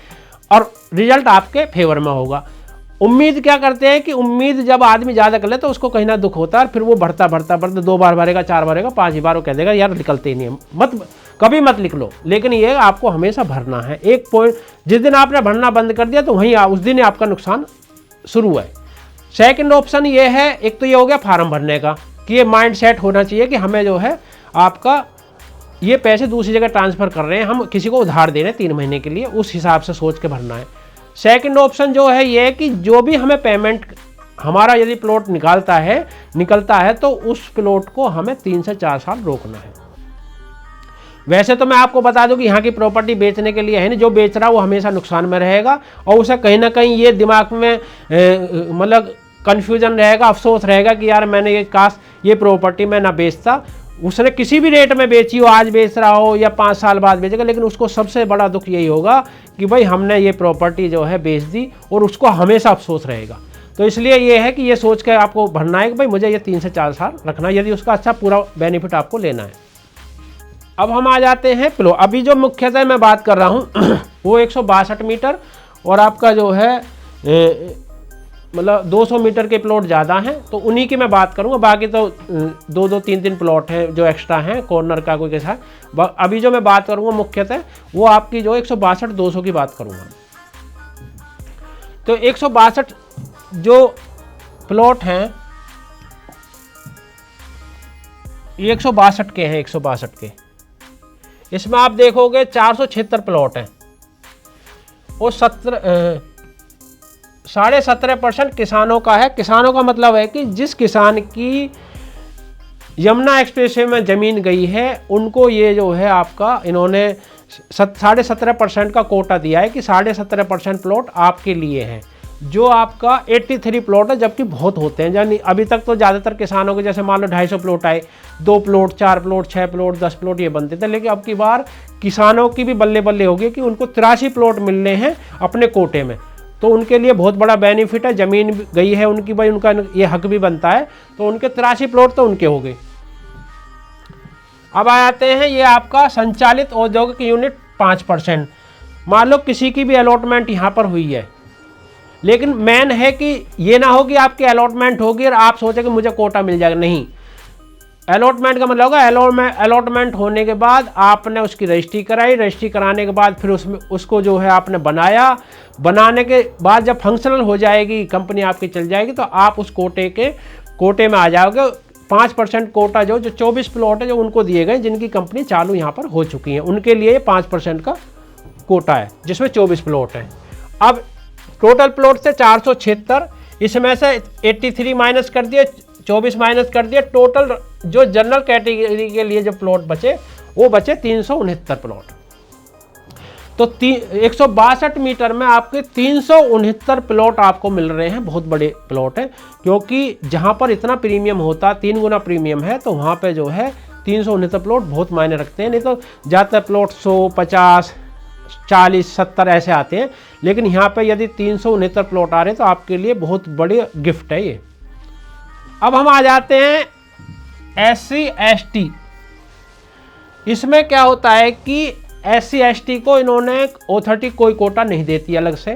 और रिजल्ट आपके फेवर में होगा। उम्मीद क्या करते हैं कि उम्मीद जब आदमी ज़्यादा कर ले तो उसको कहीं ना दुख होता है, फिर वो बढ़ता 2 बार भरेगा, 4 बार भरेगा, 5 बार वो कह देगा यार निकलते ही नहीं है। मत कभी मत लिख लो, लेकिन ये आपको हमेशा भरना है। एक पॉइंट जिस दिन आपने भरना बंद कर दिया तो वहीं उस दिन आपका नुकसान शुरू है। सेकंड ऑप्शन ये है, एक तो ये हो गया फार्म भरने का कि ये माइंड सेट होना चाहिए कि हमें जो है आपका ये पैसे दूसरी जगह ट्रांसफ़र कर रहे हैं, हम किसी को उधार दे रहे हैं 3 महीने के लिए, उस हिसाब से सोच के भरना है। सेकंड ऑप्शन जो है ये है कि जो भी हमें पेमेंट हमारा यदि प्लॉट निकलता है तो उस प्लॉट को हमें 3 से 4 साल रोकना है। वैसे तो मैं आपको बता दूं कि यहाँ की प्रॉपर्टी बेचने के लिए है नहीं, जो बेच रहा है वो हमेशा नुकसान में रहेगा, और उसे कहीं ना कहीं ये दिमाग में मतलब कन्फ्यूजन रहेगा, अफसोस रहेगा कि यार मैंने ये काश ये प्रॉपर्टी मैं ना बेचता। उसने किसी भी रेट में बेची हो, आज बेच रहा हो या 5 साल बाद बेचेगा, लेकिन उसको सबसे बड़ा दुख यही होगा कि भाई हमने ये प्रॉपर्टी जो है बेच दी, और उसको हमेशा अफसोस रहेगा। तो इसलिए ये है कि ये सोच के आपको भरना है कि भाई मुझे ये 3 से 4 साल रखना है, यदि उसका अच्छा पूरा बेनिफिट आपको लेना है। अब हम आ जाते हैं प्लॉट। अभी जो मुख्यतः मैं बात कर रहा हूँ वो 162 मीटर और आपका जो है मतलब 200 मीटर के प्लॉट ज़्यादा हैं, तो उन्हीं की मैं बात करूँगा। बाकी तो 2-2, 3-3 प्लॉट हैं जो एक्स्ट्रा हैं, कॉर्नर का कोई कैसा है। अभी जो मैं बात करूँगा मुख्यतः वो आपकी जो 162-200 की बात करूँगा। तो 162 जो प्लॉट हैं ये 162 के हैं, 162 के। इसमें आप देखोगे 476 प्लॉट हैं और 17.5% किसानों का है। किसानों का मतलब है कि जिस किसान की यमुना एक्सप्रेसवे में ज़मीन गई है उनको ये जो है आपका इन्होंने 17.5% का कोटा दिया है कि 17.5% प्लॉट आपके लिए हैं, जो आपका 83 प्लॉट है, जबकि बहुत होते हैं। यानी अभी तक तो ज़्यादातर किसानों के जैसे मान लो 250 प्लॉट आए, 2 प्लॉट 4 प्लॉट 6 प्लॉट 10 प्लॉट ये बनते थे, लेकिन अब की बार किसानों की भी बल्ले बल्ले होगी कि उनको 83 प्लॉट मिलने हैं अपने कोटे में। तो उनके लिए बहुत बड़ा बेनिफिट है, ज़मीन गई है उनकी, भाई उनका ये हक भी बनता है, तो उनके 83 प्लॉट तो उनके हो गए। अब आ जाते हैं ये आपका संचालित औद्योगिक यूनिट 5%। मान लो किसी की भी अलॉटमेंट यहाँ पर हुई है, लेकिन मेन है कि ये ना हो कि आपकी अलॉटमेंट होगी और आप सोचे कि मुझे कोटा मिल जाएगा। नहीं, अलॉटमेंट का मतलब होगा अलॉटमेंट होने के बाद आपने उसकी रजिस्ट्री कराई, रजिस्ट्री कराने के बाद फिर उसमें उसको जो है आपने बनाया, बनाने के बाद जब फंक्शनल हो जाएगी, कंपनी आपकी चल जाएगी, तो आप उस कोटे में आ जाओगे। 5% कोटा जो 24 प्लॉट है जो उनको दिए गए, जिनकी कंपनी चालू यहाँ पर हो चुकी है, उनके लिए 5% का कोटा है, जिसमें 24 प्लॉट है। अब टोटल प्लॉट से 476, इसमें से 83 माइनस कर दिए, 24 माइनस कर दिए, टोटल जो जनरल कैटेगरी के लिए जो प्लॉट बचे वो बचे 369 प्लॉट। तो 162 मीटर में आपके 369 प्लॉट आपको मिल रहे हैं। बहुत बड़े प्लॉट हैं, क्योंकि जहाँ पर इतना प्रीमियम होता, 3 गुना प्रीमियम है, तो वहाँ पे जो है 369 प्लॉट बहुत मायने रखते हैं। नहीं तो ज़्यादातर प्लॉट 100, 50, 40, 70 ऐसे आते हैं, लेकिन यहाँ पे यदि 369 प्लॉट आ रहे हैं तो आपके लिए बहुत बड़ी गिफ्ट है ये। अब हम आ जाते हैं SC ST। इसमें क्या होता है कि SC ST को इन्होंने अथॉरिटी कोई कोटा नहीं देती अलग से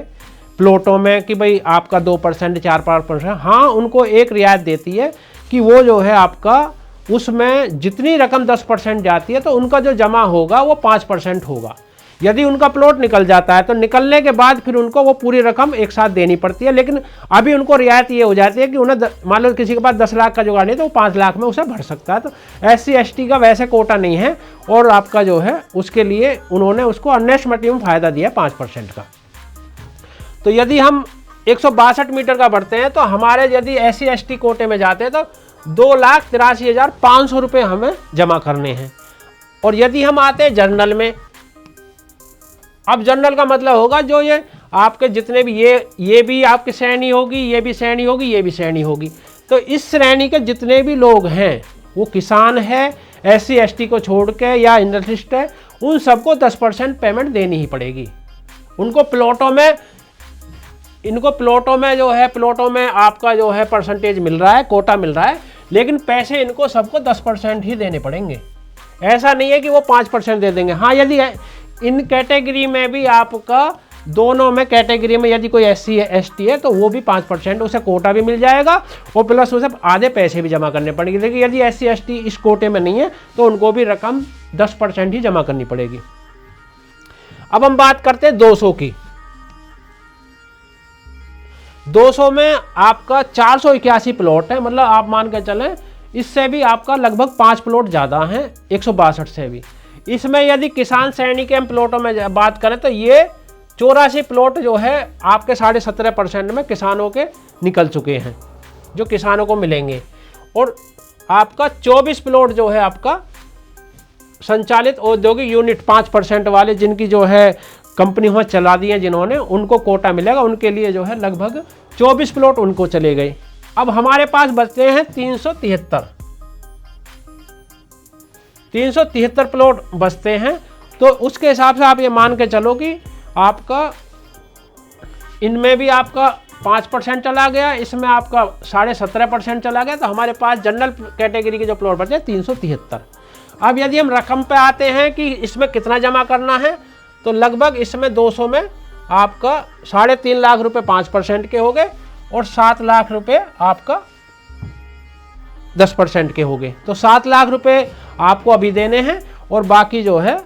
प्लॉटों में कि भाई आपका 2%, 4-5%। हाँ, उनको एक रियायत देती है कि वो जो है आपका उसमें जितनी रकम 10% जाती है तो उनका जो जमा होगा वो 5% होगा। यदि उनका प्लॉट निकल जाता है तो निकलने के बाद फिर उनको वो पूरी रकम एक साथ देनी पड़ती है। लेकिन अभी उनको रियायत ये हो जाती है कि उन्हें मान लो किसी के पास 10 लाख का जुगाड़ नहीं तो वो 5 लाख में उसे भर सकता है। तो SC ST का वैसे कोटा नहीं है, और आपका जो है उसके लिए उन्होंने उसको अनएस्टिमेटेड फ़ायदा दिया 5% का। तो यदि हम 162 मीटर का बढ़ते हैं तो हमारे यदि SC ST कोटे में जाते हैं तो 2,83,500 रुपये हमें जमा करने हैं। और यदि हम आते हैं जर्नल में, अब जनरल का मतलब होगा जो ये आपके जितने भी ये भी आपकी श्रेणी होगी, ये भी श्रेणी होगी, ये भी श्रेणी होगी। तो इस श्रेणी के जितने भी लोग हैं, वो किसान है, SC ST को छोड़ के या इंडस्ट्रिस्ट है, उन सबको 10% पेमेंट देनी ही पड़ेगी। उनको प्लॉटों में जो है प्लॉटों में आपका जो है परसेंटेज मिल रहा है, कोटा मिल रहा है, लेकिन पैसे इनको सबको 10% ही देने पड़ेंगे। ऐसा नहीं है कि वो 5% दे देंगे। हाँ, यदि इन कैटेगरी में भी आपका दोनों में कैटेगरी में यदि कोई SC ST है तो वो भी 5%, उसे कोटा भी मिल जाएगा और प्लस उसे आधे पैसे भी जमा करने पड़ेंगे। लेकिन यदि SC ST इस कोटे में नहीं है तो उनको भी रकम 10% ही जमा करनी पड़ेगी। अब हम बात करते हैं 200 की। 200 में आपका 481 प्लॉट है, मतलब आप मान के चलें इससे भी आपका लगभग 5 प्लॉट ज़्यादा हैं 162 से भी। इसमें यदि किसान श्रेणी के प्लॉटों में बात करें तो ये 84 प्लॉट जो है आपके 17.5% में किसानों के निकल चुके हैं, जो किसानों को मिलेंगे। और आपका 24 प्लॉट जो है आपका संचालित औद्योगिक यूनिट 5% वाले, जिनकी जो है कंपनी वहाँ चला दी है जिन्होंने, उनको कोटा मिलेगा। उनके लिए जो है लगभग 24 प्लॉट उनको चले गए। अब हमारे पास बचते हैं 373 प्लॉट बचते हैं। तो उसके हिसाब से आप ये मान के चलो कि आपका इनमें भी आपका 5% चला गया, इसमें आपका 17.5% चला गया, तो हमारे पास जनरल कैटेगरी के जो प्लॉट बचे 373। अब यदि हम रकम पे आते हैं कि इसमें कितना जमा करना है, तो लगभग इसमें 200 में आपका 3.5 लाख रुपए 5% के हो गए और 7 लाख रुपए आपका 10% के हो गए। तो 7 लाख रुपए आपको अभी देने हैं, और बाकी जो है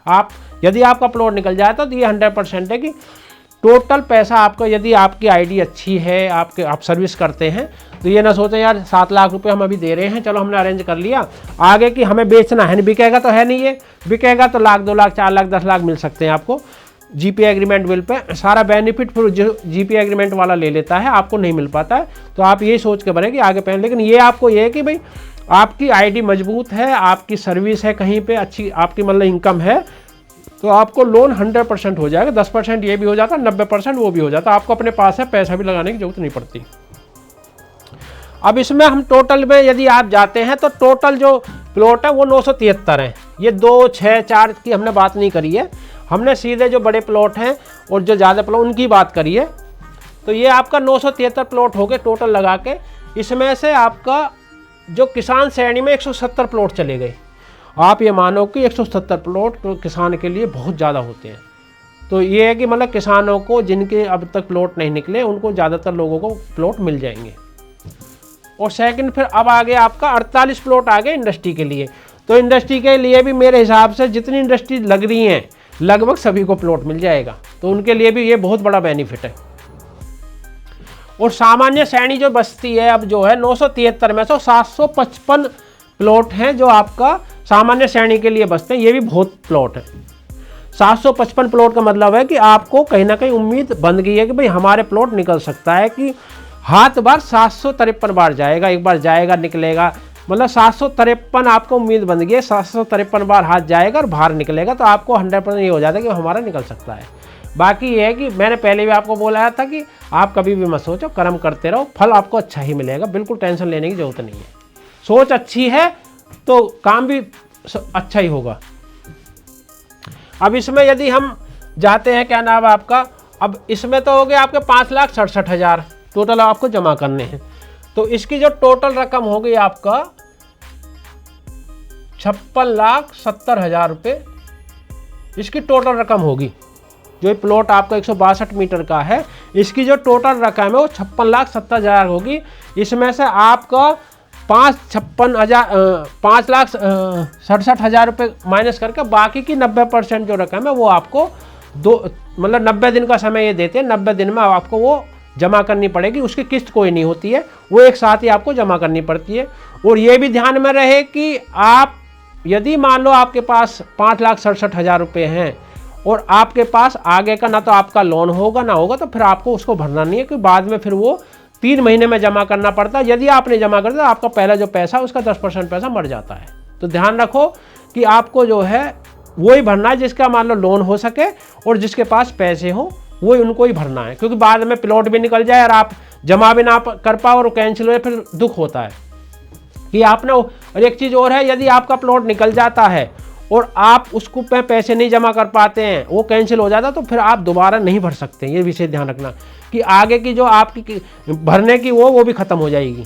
आप यदि आपका प्लॉट निकल जाए तो ये 100% है कि टोटल पैसा आपका, यदि आपकी आईडी अच्छी है, आप सर्विस करते हैं, तो ये ना सोचें यार 7 लाख रुपए हम अभी दे रहे हैं, चलो हमने अरेंज कर लिया, आगे की हमें बेचना है नहीं, बिकेगा तो है नहीं, ये बिकेगा तो लाख 2 लाख 4 लाख 10 लाख मिल सकते हैं आपको। जीपीए एग्रीमेंट बिल पे, सारा बेनिफिट फिर जो जीपीए एग्रीमेंट वाला ले लेता है, आपको नहीं मिल पाता है। तो आप ये सोच के भरें कि आगे पहले, लेकिन ये आपको ये है कि भाई आपकी आईडी मजबूत है, आपकी सर्विस है कहीं पे अच्छी, आपकी मतलब इनकम है, तो आपको लोन 100% हो जाएगा। 10% ये भी हो जाता, 90% वो भी हो जाता, आपको अपने पास है, पैसा भी लगाने की जरूरत नहीं पड़ती। अब इसमें हम टोटल में यदि आप जाते हैं तो टोटल जो प्लॉट है वो 973 हैं। ये 2, 6, 4 की हमने बात नहीं करी है, हमने सीधे जो बड़े प्लॉट हैं और जो ज़्यादा प्लॉट उनकी बात करी है। तो ये आपका 973 प्लॉट हो गए टोटल लगा के। इसमें से आपका जो किसान श्रेणी में 170 प्लॉट चले गए। आप ये मानो कि 170 प्लॉट तो किसान के लिए बहुत ज़्यादा होते हैं। तो ये है कि मतलब किसानों को जिनके अब तक प्लॉट नहीं निकले उनको ज़्यादातर लोगों को प्लॉट मिल जाएंगे। और सेकंड फिर अब आगे आपका 48 प्लॉट आ गए इंडस्ट्री के लिए। तो इंडस्ट्री के लिए भी मेरे हिसाब से जितनी इंडस्ट्री लग रही हैं लगभग सभी को प्लॉट मिल जाएगा, तो उनके लिए भी ये बहुत बड़ा बेनिफिट है। और सामान्य श्रेणी जो बचती है अब जो है 973 में से 755 प्लॉट हैं जो आपका सामान्य श्रेणी के लिए बचते हैं। ये भी बहुत प्लॉट है। 755 प्लॉट का मतलब है कि आपको कहीं ना कहीं उम्मीद बन गई है कि भाई हमारे प्लॉट निकल सकता है, कि हाथ बार 753 बार जाएगा, एक बार जाएगा निकलेगा, मतलब 753 आपको उम्मीद बन गई है, 753 बार हाथ जाएगा और बाहर निकलेगा, तो आपको 100% ये हो जाता है कि हमारा निकल सकता है। बाकी ये है कि मैंने पहले भी आपको बोला था कि आप कभी भी मत सोचो, कर्म करते रहो, फल आपको अच्छा ही मिलेगा, बिल्कुल टेंशन लेने की जरूरत नहीं है। सोच अच्छी है तो काम भी अच्छा ही होगा। अब इसमें यदि हम जाते हैं, क्या नाम है आपका, अब इसमें तो हो गया आपके 5,67,000 टोटल आपको जमा करने हैं। तो इसकी जो टोटल रकम हो गई आपका 56,70,000 रुपये, इसकी टोटल रकम होगी। जो प्लॉट आपका 162 मीटर का है, इसकी जो टोटल रकम है वो 56,70,000 होगी। इसमें से आपका 5,67,000 रुपये माइनस करके बाकी की 90% जो रकम है वो आपको मतलब 90 दिन का समय ये देते हैं, 90 दिन में आपको वो जमा करनी पड़ेगी। उसकी किस्त कोई नहीं होती है, वो एक साथ ही आपको जमा करनी पड़ती है। और ये भी ध्यान में रहे कि आप यदि मान लो आपके पास 5,67,000 रुपये हैं और आपके पास आगे का ना तो आपका लोन होगा ना होगा, तो फिर आपको उसको भरना नहीं है, कि बाद में फिर वो 3 महीने में जमा करना पड़ता है। यदि आपने जमा कर दिया तो आपका पहला जो पैसा उसका 10% पैसा मर जाता है। तो ध्यान रखो कि आपको जो है वही भरना है जिसका मान लो लोन हो सके और जिसके पास पैसे हो वही उनको ही भरना है, क्योंकि बाद में प्लॉट भी निकल जाए और आप जमा भी ना कर पाओ और कैंसिल हो, फिर दुख होता है कि आपने। और एक चीज़ और है, यदि आपका प्लॉट निकल जाता है और आप उसको पे पैसे नहीं जमा कर पाते हैं, वो कैंसिल हो जाता है, तो फिर आप दोबारा नहीं भर सकते। ये विषय ध्यान रखना कि आगे की जो आपकी भरने की वो भी खत्म हो जाएगी।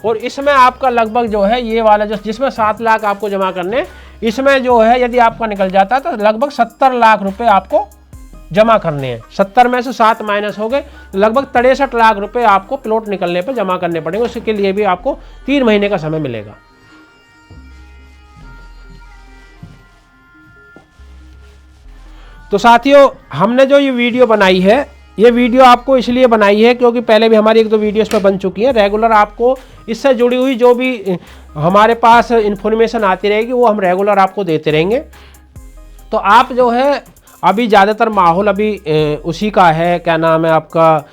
और इसमें आपका लगभग जो है ये वाला जो जिसमें 7 लाख आपको जमा करने, इसमें जो है यदि आपका निकल जाता है तो लगभग 70 लाख रुपए आपको जमा करने हैं। 70 में से 7 माइनस हो गए, तो लगभग 63 लाख रुपए आपको प्लॉट निकलने पर जमा करने पड़ेंगे। उसके लिए भी आपको 3 महीने का समय मिलेगा। तो साथियों, हमने जो ये वीडियो बनाई है, ये वीडियो आपको इसलिए बनाई है क्योंकि पहले भी हमारी 1-2 वीडियोस पे बन चुकी हैं। रेगुलर आपको इससे जुड़ी हुई जो भी हमारे पास इन्फॉर्मेशन आती रहेगी वो हम रेगुलर आपको देते रहेंगे। तो आप जो है अभी ज़्यादातर माहौल अभी उसी का है, क्या नाम है आपका,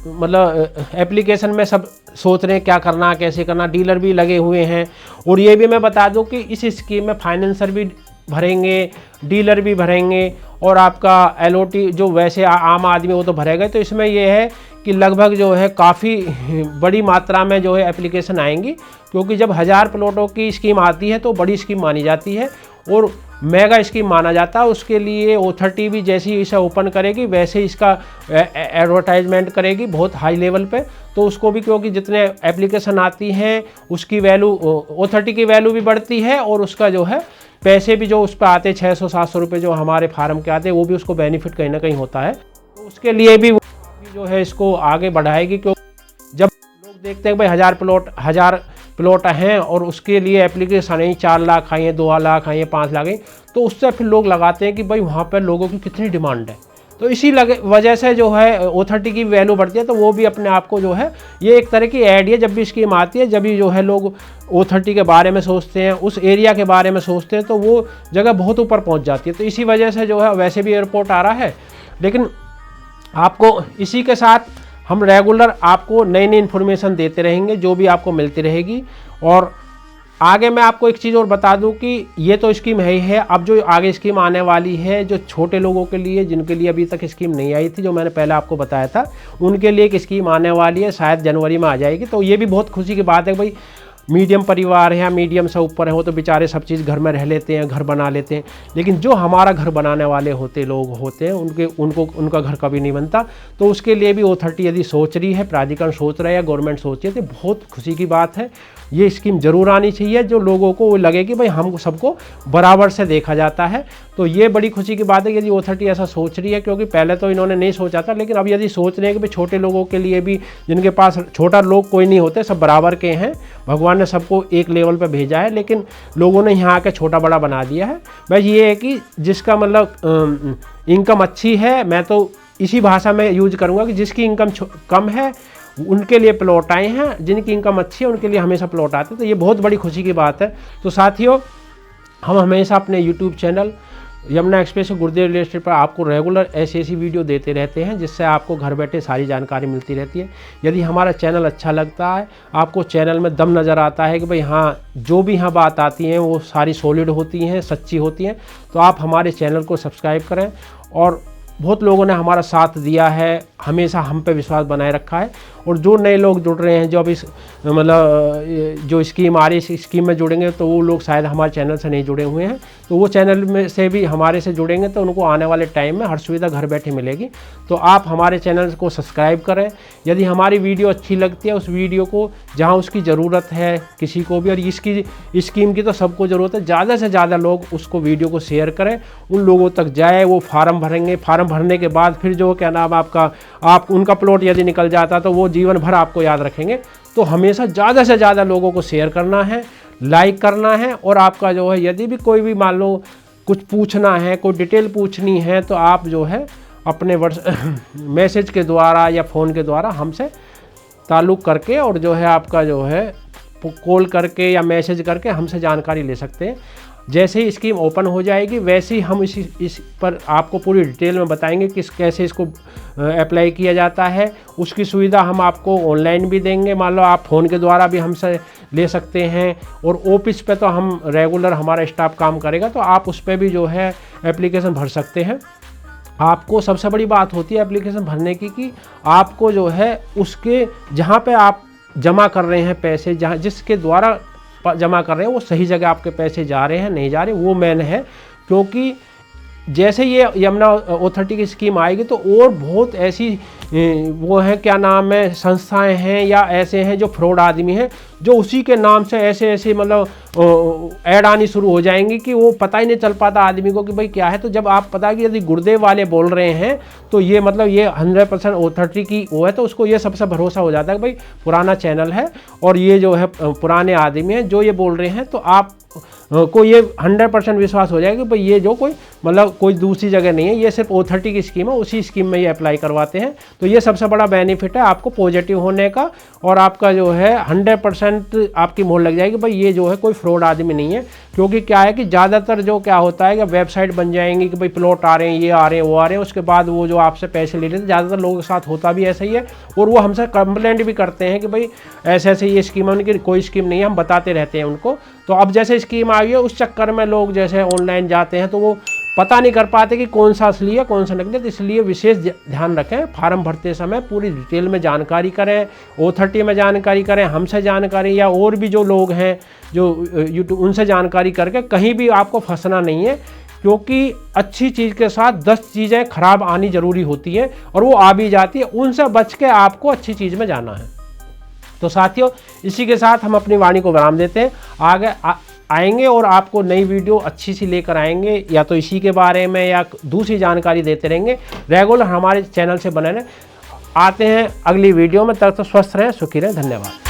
मतलब एप्लीकेशन में सब सोच रहे हैं क्या करना कैसे करना, डीलर भी लगे हुए हैं। और ये भी मैं बता दूं कि इस स्कीम में फाइनेंसर भी भरेंगे, डीलर भी भरेंगे और आपका एलओटी जो वैसे आम आदमी वो तो भरेगा। तो इसमें ये है कि लगभग जो है काफ़ी बड़ी मात्रा में जो है एप्लीकेशन आएंगी, क्योंकि जब 1000 प्लॉटों की स्कीम आती है तो बड़ी स्कीम मानी जाती है और मेगा स्कीम माना जाता है। उसके लिए ऑथोरिटी भी जैसे ही इसे ओपन करेगी वैसे ही इसका एडवर्टाइजमेंट करेगी बहुत हाई लेवल पे। तो उसको भी, क्योंकि जितने एप्लीकेशन आती हैं उसकी वैल्यू, ऑथोरिटी की वैल्यू भी बढ़ती है और उसका जो है पैसे भी जो उस पर आते हैं 600-700 रुपये जो हमारे फार्म के आते हैं, वो भी उसको बेनिफिट कहीं ना कहीं होता है। तो उसके लिए भी जो है इसको आगे बढ़ाएगी, क्योंकि जब लोग देखते हैं भाई 1000 प्लॉट हैं और उसके लिए एप्लीकेशन आई 4 लाख आई हैं, 2 लाख आई हैं, 5 लाख आई, तो उससे फिर लोग लगाते हैं कि भाई वहाँ पर लोगों की कितनी डिमांड है। तो इसी वजह से जो है O30 की वैल्यू बढ़ती है। तो वो भी अपने आप को जो है ये एक तरह की ऐड है, जब भी स्कीम आती है, जब भी जो है लोग O30 के बारे में सोचते हैं, उस एरिया के बारे में सोचते हैं, तो वो जगह बहुत ऊपर पहुंच जाती है। तो इसी वजह से जो है वैसे भी एयरपोर्ट आ रहा है, लेकिन आपको इसी के साथ हम रेगुलर आपको नई नई इन्फॉर्मेशन देते रहेंगे, जो भी आपको मिलती रहेगी। और आगे मैं आपको एक चीज़ और बता दूं कि ये तो स्कीम है, अब जो आगे स्कीम आने वाली है जो छोटे लोगों के लिए, जिनके लिए अभी तक स्कीम नहीं आई थी, जो मैंने पहले आपको बताया था, उनके लिए एक स्कीम आने वाली है, शायद जनवरी में आ जाएगी। तो ये भी बहुत खुशी की बात है भाई, मीडियम परिवार है या मीडियम से ऊपर है, वो तो बेचारे सब चीज़ घर में रह लेते हैं, घर बना लेते हैं, लेकिन जो हमारा घर बनाने वाले लोग होते हैं उनका घर कभी नहीं बनता। तो उसके लिए भी O30 यदि सोच रही है, प्राधिकरण सोच रहा है या गवर्नमेंट सोच रही है, तो बहुत खुशी की बात है। ये स्कीम जरूर आनी चाहिए, जो लोगों को वो लगे कि भाई हम सबको बराबर से देखा जाता है। तो ये बड़ी खुशी की बात है यदि O30 ऐसा सोच रही है, क्योंकि पहले तो इन्होंने नहीं सोचा था, लेकिन अब यदि सोच रहे हैं कि भाई छोटे लोगों के लिए भी, जिनके पास छोटा लोग कोई नहीं होते, सब बराबर के हैं, भगवान ने सबको एक लेवल पर भेजा है, लेकिन लोगों ने यहाँ आके छोटा बड़ा बना दिया है। बस ये है कि जिसका मतलब इनकम अच्छी है, मैं तो इसी भाषा में यूज करूँगा कि जिसकी इनकम कम है उनके लिए प्लॉट आए हैं, जिनकी इनकम अच्छी है उनके लिए हमेशा प्लॉट आते हैं। तो ये बहुत बड़ी खुशी की बात है। तो साथियों, हम हमेशा अपने यूट्यूब चैनल यमुना एक्सप्रेस गुरुदेव रियल एस्टेट पर आपको रेगुलर ऐसी वीडियो देते रहते हैं, जिससे आपको घर बैठे सारी जानकारी मिलती रहती है। यदि हमारा चैनल अच्छा लगता है, आपको चैनल में दम नज़र आता है कि भाई हाँ, जो भी यहाँ बात आती हैं वो सारी सॉलिड होती हैं, सच्ची होती हैं, तो आप हमारे चैनल को सब्सक्राइब करें। और बहुत लोगों ने हमारा साथ दिया है, हमेशा हम पे विश्वास बनाए रखा है। और जो नए लोग जुड़ रहे हैं, जो अभी मतलब जो स्कीम आ रही है, इस स्कीम में जुड़ेंगे, तो वो लोग शायद हमारे चैनल से नहीं जुड़े हुए हैं, तो वो चैनल में से भी हमारे से जुड़ेंगे, तो उनको आने वाले टाइम में हर सुविधा घर बैठे मिलेगी। तो आप हमारे चैनल को सब्सक्राइब करें। यदि हमारी वीडियो अच्छी लगती है, उस वीडियो को जहाँ उसकी ज़रूरत है किसी को भी, और इसकी स्कीम की तो सबको ज़रूरत है, ज़्यादा से ज़्यादा लोग उसको वीडियो को शेयर करें, उन लोगों तक जाए। वो फार्म भरेंगे, फार्म भरने के बाद फिर जो क्या नाम आप उनका प्लॉट यदि निकल जाता तो वो जीवन भर आपको याद रखेंगे। तो हमेशा ज़्यादा से ज़्यादा लोगों को शेयर करना है, लाइक करना है। और आपका जो है यदि भी कोई भी मान लो कुछ पूछना है, कोई डिटेल पूछनी है, तो आप जो है अपने मैसेज के द्वारा या फ़ोन के द्वारा हमसे ताल्लुक़ करके, और जो है आपका जो है कॉल करके या मैसेज करके हमसे जानकारी ले सकते हैं। जैसे ही स्कीम ओपन हो जाएगी, वैसे ही हम इस पर आपको पूरी डिटेल में बताएंगे कि कैसे इसको अप्लाई किया जाता है। उसकी सुविधा हम आपको ऑनलाइन भी देंगे, मान लो आप फ़ोन के द्वारा भी हमसे ले सकते हैं। और ऑफिस पे तो हम रेगुलर हमारा स्टाफ काम करेगा, तो आप उस पर भी जो है एप्लीकेशन भर सकते हैं। आपको सबसे बड़ी बात होती है एप्लीकेशन भरने की कि आपको जो है उसके जहाँ पे आप जमा कर रहे हैं पैसे, जहाँ जिसके द्वारा जमा कर रहे हैं वो सही जगह आपके पैसे जा रहे हैं नहीं जा रहे, वो मेन है। क्योंकि जैसे ये यमुना O30 की स्कीम आएगी, तो और बहुत ऐसी वो है क्या नाम है संस्थाएं हैं या ऐसे हैं जो फ्रॉड आदमी हैं, जो उसी के नाम से ऐसे मतलब ऐड आनी शुरू हो जाएंगी कि वो पता ही नहीं चल पाता आदमी को कि भाई क्या है। तो जब आप पता कि यदि गुरुदेव वाले बोल रहे हैं, तो ये मतलब ये 100% O30 की वो है, तो उसको ये सबसे भरोसा हो जाता है कि भाई पुराना चैनल है और ये जो है पुराने आदमी हैं जो ये बोल रहे हैं, तो आप को ये 100% विश्वास हो जाएगा कि भाई ये जो कोई मतलब कोई दूसरी जगह नहीं है, ये सिर्फ O30 की स्कीम है, उसी स्कीम में ये अप्लाई करवाते हैं। तो ये सबसे बड़ा बेनिफिट है आपको पॉजिटिव होने का, और आपका जो है 100% आपकी मोहर लग जाएगी भाई ये जो है कोई फ्रॉड आदमी नहीं है। क्योंकि क्या है कि ज़्यादातर जो क्या होता है कि वेबसाइट बन जाएंगी कि भाई प्लॉट आ रहे हैं, ये आ रहे हैं, वो आ रहे हैं, उसके बाद वो जो आपसे पैसे ले लेते हैं। ज़्यादातर लोगों के साथ होता भी ऐसा ही है, और वो हमसे कंप्लेंट भी करते हैं कि भाई ऐसे ऐसे ये स्कीम है, उनकी कोई स्कीम नहीं है, हम बताते रहते हैं उनको। तो अब जैसे स्कीम आई है, उस चक्कर में लोग जैसे ऑनलाइन जाते हैं तो वो पता नहीं कर पाते कि कौन सा असली है कौन सा नकली है। तो इसलिए विशेष ध्यान रखें, फार्म भरते समय पूरी डिटेल में जानकारी करें, O30 में जानकारी करें, हमसे जानकारी, या और भी जो लोग हैं जो यूट्यूब उनसे जानकारी करके कहीं भी आपको फंसना नहीं है। क्योंकि अच्छी चीज़ के साथ 10 चीज़ें खराब आनी ज़रूरी होती हैं, और वो आ भी जाती है, उनसे बच के आपको अच्छी चीज़ में जाना है। तो साथियों, इसी के साथ हम अपनी वाणी को विराम देते हैं। आगे आएंगे और आपको नई वीडियो अच्छी सी लेकर आएंगे, या तो इसी के बारे में या दूसरी जानकारी देते रहेंगे। रेगुलर हमारे चैनल से बने रहें। आते हैं अगली वीडियो में, तब तक स्वस्थ रहें, सुखी रहें। धन्यवाद।